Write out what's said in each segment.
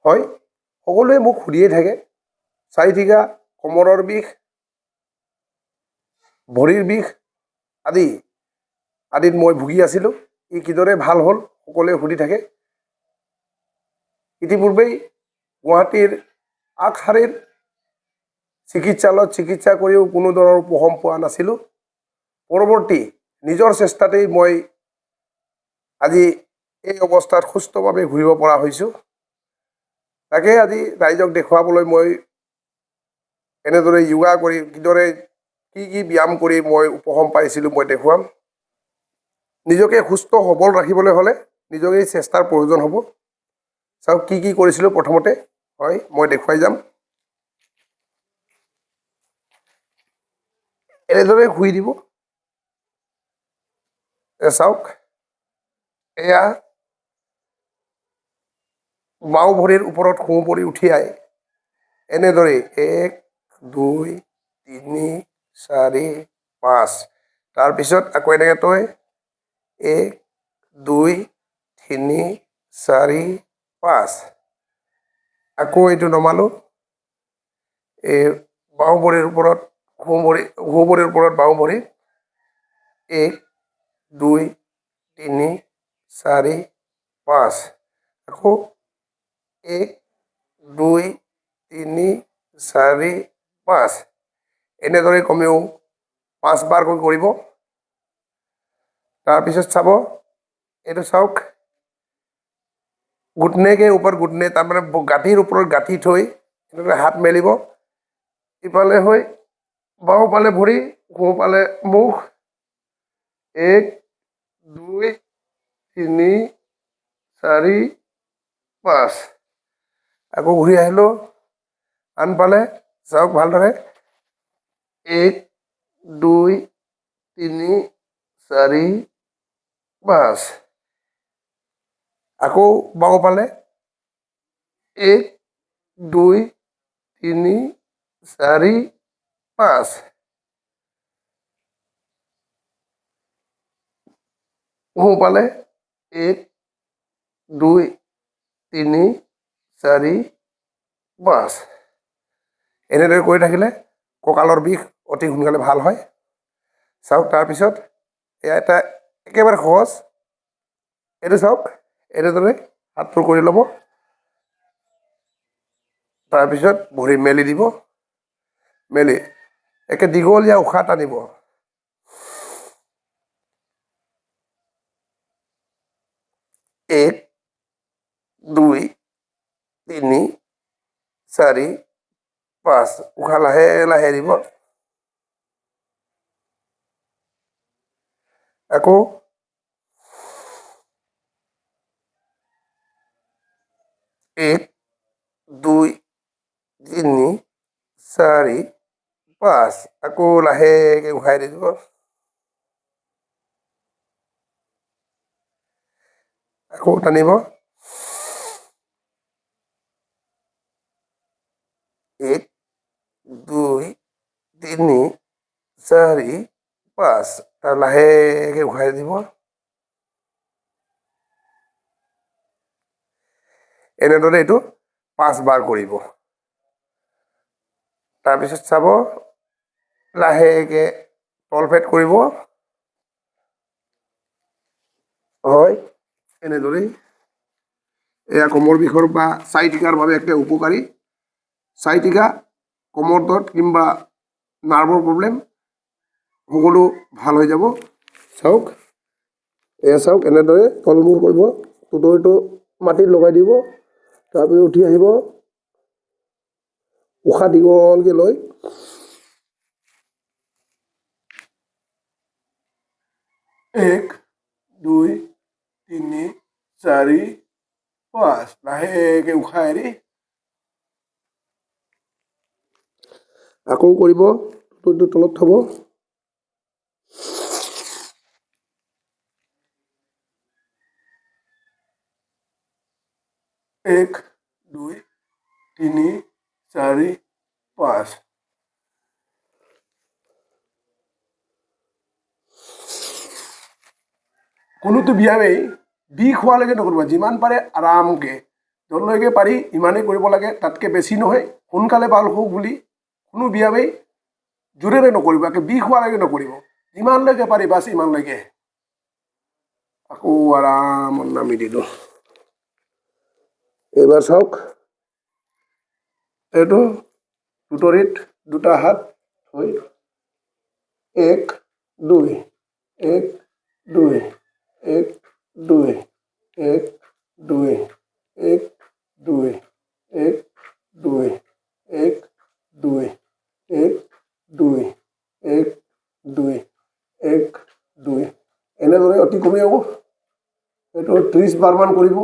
হয় সকলোৱে মোক সুধিয়ে থাকে চাৰিঠিকা কোমৰৰ বিষ ভৰিৰ বিষ আদিত মই ভুগি আছিলোঁ ই কিদৰে ভাল হ'ল সকলোৱে সুধি থাকে ইতিপূৰ্বেই গুৱাহাটীৰ আগশাৰীৰ চিকিৎসালয়ত চিকিৎসা কৰিও কোনো ধৰণৰ উপশম পোৱা নাছিলোঁ পৰৱৰ্তী নিজৰ চেষ্টাতেই মই আজি এই অৱস্থাত সুস্থভাৱে ঘূৰিব পৰা হৈছোঁ তাকে আজি ৰাইজক দেখুৱাবলৈ মই এনেদৰে যোগা কৰি কিদৰে কি ব্যায়াম কৰি মই উপশম পাইছিলোঁ মই দেখুৱাম নিজকে সুস্থ সবল ৰাখিবলৈ হ'লে নিজকে চেষ্টাৰ প্ৰয়োজন হ'ব চাওক কি কৰিছিলোঁ প্ৰথমতে হয় মই দেখুৱাই যাম এনেদৰে শুই দিব চাওক এয়া বাওঁ ভৰিৰ ওপৰত সোঁ ভৰি উঠিয়াই এনেদৰে 1 2 3 4 5 তাৰপিছত আকৌ এনেকৈ তই 1 2 3 4 5 আকৌ এইটো নমালোঁ এই বাওঁ ভৰিৰ ওপৰত সোঁ ভৰিৰ ওপৰত বাওঁ ভৰি 1 2 3 4 5 আকৌ 1 2 3 4 5 এনেদৰে কমেও 5 বাৰকৈ কৰিব তাৰপিছত চাব এইটো চাওক ঘুটনেকে ওপৰত ঘুটনে তাৰমানে গাঁঠিৰ ওপৰত গাঁঠি থৈ এনেদৰে হাত মেলিব ইফালে হৈ বাওঁফালে ভৰি সোঁফালে মুখ 1 2 3 4 5 আকৌ ঘূৰি আহিলোঁ আনফালে চাওক ভালদৰে 1 2 3 4 5 আকৌ বাওঁফালে 1 2 3 4 5 সোঁফালে 1 2 3 4 5 এনেদৰে কৰি থাকিলে কঁকালৰ বিষ অতি সোনকালে ভাল হয় চাওক তাৰপিছত এয়া এটা একেবাৰে সহজ এইটো চাওক এনেদৰে হাতবোৰ কৰি ল'ব তাৰপিছত ভৰি মেলি দিব মেলি একে দীঘলীয়া উশাহ টানিব 1 2 3 4 5 উশাহ লাহে লাহে দিব আকৌ 1 2 3 4 5 আকৌ লাহেকৈ উশাই দি দিব আকৌ টানিব 1 2 3 4 5 তাৰ লাহেকৈ উশাই দিব এনেদৰে এইটো 5 বাৰ কৰিব তাৰপিছত চাব লাহেকৈ তলপেট কৰিব হয় এনেদৰেই এয়া কোমৰ বিষৰ বা চাইটিকাৰ বাবে একটা উপকাৰী চাইটিকা কোমৰ দৰ্দ কিংবা নাৰ্ভৰ প্ৰব্লেম সকলো ভাল হৈ যাব চাওক এয়া চাওক এনেদৰে তলমূৰ কৰিব টুটৰিটো মাটিত লগাই দিব তাৰপিছত উঠি আহিব উশাহ দীঘলকৈ লৈ 1 2 3 4 5 লাহেকৈ উশাহ এৰি আকৌ কৰিব টুটৰিটো তলত থ'ব 1 2 3 4 5 কোনোটো ব্যায়ামেই বিষ হোৱালৈকে নকৰিব যিমান পাৰে আৰামকৈ য'লৈকে পাৰি ইমানেই কৰিব লাগে, তাতকৈ বেছি নহয়। সোনকালে ভাল হওক বুলি কোনো ব্যায়ামেই জোৰেৰে নকৰিব, একে বিষ হোৱালৈকে নকৰিব। যিমানলৈকে পাৰি বাছ ইমানলৈকে। আকৌ আৰামত নামি দিলোঁ। এইবাৰ চাওক, এইটো টুটৰিত দুটা হাত থৈ 1 2 1 2 1 2 1 2 1 2 1 2 1 2 1 2 1 2 1 2 এনেদৰে অতি কমেও এইটো 30 বাৰমান কৰিব।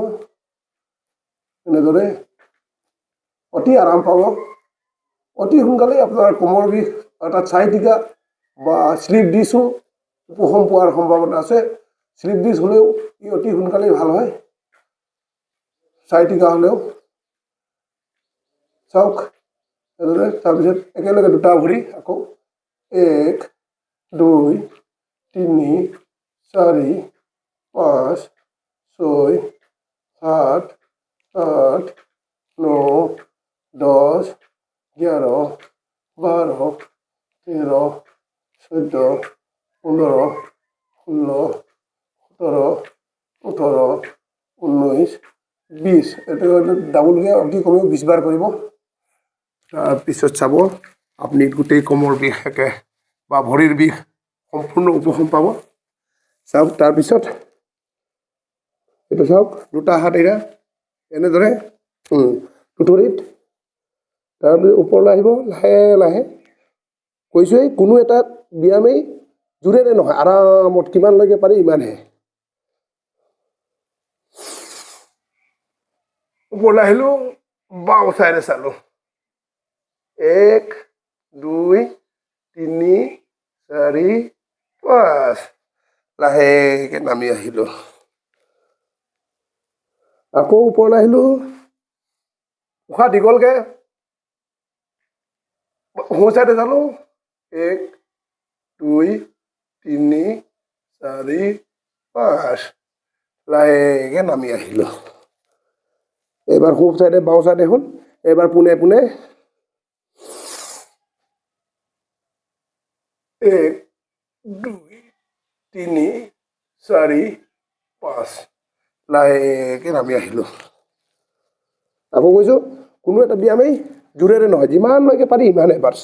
এনেদৰে অতি আৰাম পাব। অতি সোনকালে আপোনাৰ কোমৰ বিষ অৰ্থাৎ চাইটিকা বা শ্লিপ ডিছো উপশম পোৱাৰ সম্ভাৱনা আছে। শ্লিপ ডিছ হ'লেও ই অতি সোনকালেই ভাল হয়, চাইটিকা হ'লেও। চাওক এনেদৰে। তাৰপিছত একেলগে দুটা ভৰি আকৌ 1 2 3 4 5 6 7 8 9 10 11 12 13 14 15 16 17 18 19 20 এইটো ডাবুলকৈ অতি কমেও 20 বাৰ কৰিব। তাৰপিছত চাব আপুনি গোটেই কোমৰ বিষ একে বা ভৰিৰ বিষ সম্পূৰ্ণ উপশম পাব। চাওক তাৰপিছত এইটো চাওক, দুটা হাত এৰা এনেদৰে টুটৰিত, তাৰপিছত ওপৰলৈ আহিব লাহে লাহে। কৈছোঁৱেই কোনো এটা ব্যায়ামেই জোৰেৰে নহয়, আৰামত কিমানলৈকে পাৰি ইমানহে। ওপৰলৈ আহিলোঁ, বাওঁ চাইডে চালোঁ 1 2 3 4 5 লাহেকৈ নামি আহিলোঁ। আকৌ ওপৰলৈ আহিলোঁ, উশাহ দীঘলকৈ সোঁ চাইডে চালোঁ 1 2 3 4 5 লাহেকৈ নামি আহিলোঁ। এইবাৰ সোঁ চাইডে বাওঁ চাইডে হ'ল। এইবাৰ পোনে পোনে 1 2 3 4 5 লাহেকৈ নামি আহিলোঁ। আকৌ কৈছোঁ কোনো এটা ব্যায়ামেই জোৰেৰে নহয়, যিমানলৈকে পাৰি ইমানে বাছ।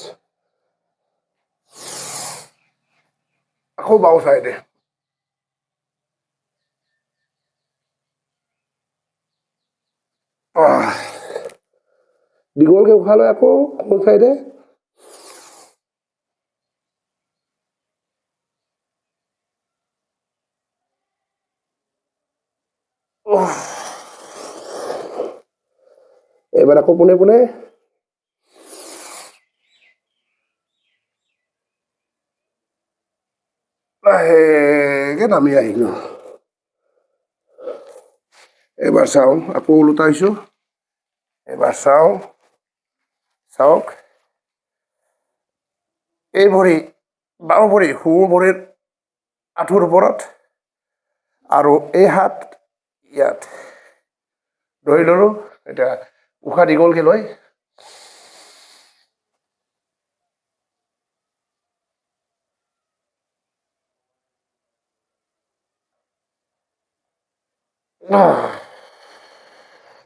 আকৌ বাওঁ চাইডে দীঘলকৈ উশাহ লৈ আকৌ সোঁ চাইডে এবাৰ আকৌ পোনে পোনে লাহেকৈ নামি আহিলোঁ। এবাৰ চাওঁ, আকৌ ওলোটাইছোঁ। এবাৰ চাওঁ, চাওক এই ভৰি বাওঁ ভৰি সোঁ ভৰিৰ আঁঠুৰ ওপৰত আৰু এই হাত ইয়াত ধৰি ল'লোঁ। এতিয়া উশাহ দীঘলকৈ লৈ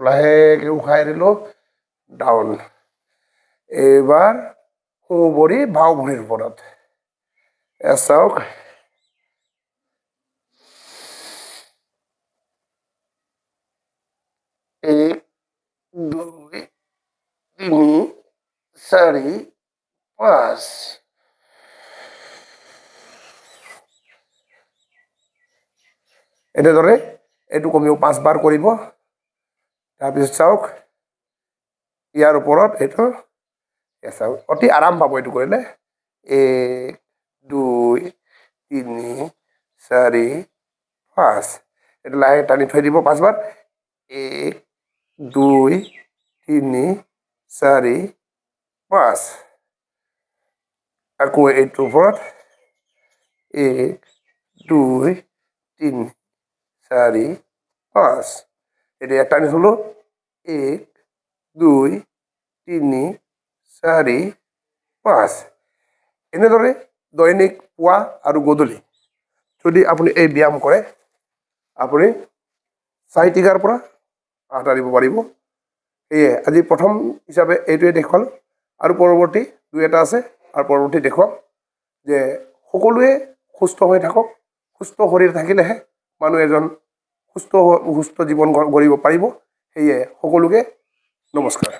লাহেকৈ উশাহ এৰিলোঁ, ডাউন। এইবাৰ সোঁ ভৰি বাওঁ ভৰিৰ ওপৰত চাওক 1 2 3 4 5 এনেদৰে এইটো কমেও 5 বাৰ কৰিব। তাৰপিছত চাওক ইয়াৰ ওপৰত এইটো চাওক, অতি আৰাম পাব এইটো কৰিলে। 1 2 3 4 5 এইটো লাহে টানি থৈ দিব 5 বাৰ। 1 2 3 4 5 আকৌ এইটোৰ ওপৰত 1 2 3 4 5 এতিয়া টানি থলোঁ 1 2 3 4 5 এনেদৰে দৈনিক পুৱা আৰু গধূলি যদি আপুনি এই ব্যায়াম কৰে আপুনি 60টাৰ পৰা 8টা দিব পাৰিব। সেয়ে আজি প্ৰথম হিচাপে এইটোৱে দেখুৱাল আৰু পৰৱৰ্তী 2এটা আছে আৰু পৰৱৰ্তী দেখুৱাম যে সকলোৱে সুস্থ হৈ থাকক। সুস্থ শৰীৰ থাকিলেহে মানুহ এজন সুস্থ জীৱন গঢ়িব পাৰিব। সেয়ে সকলোকে নমস্কাৰ।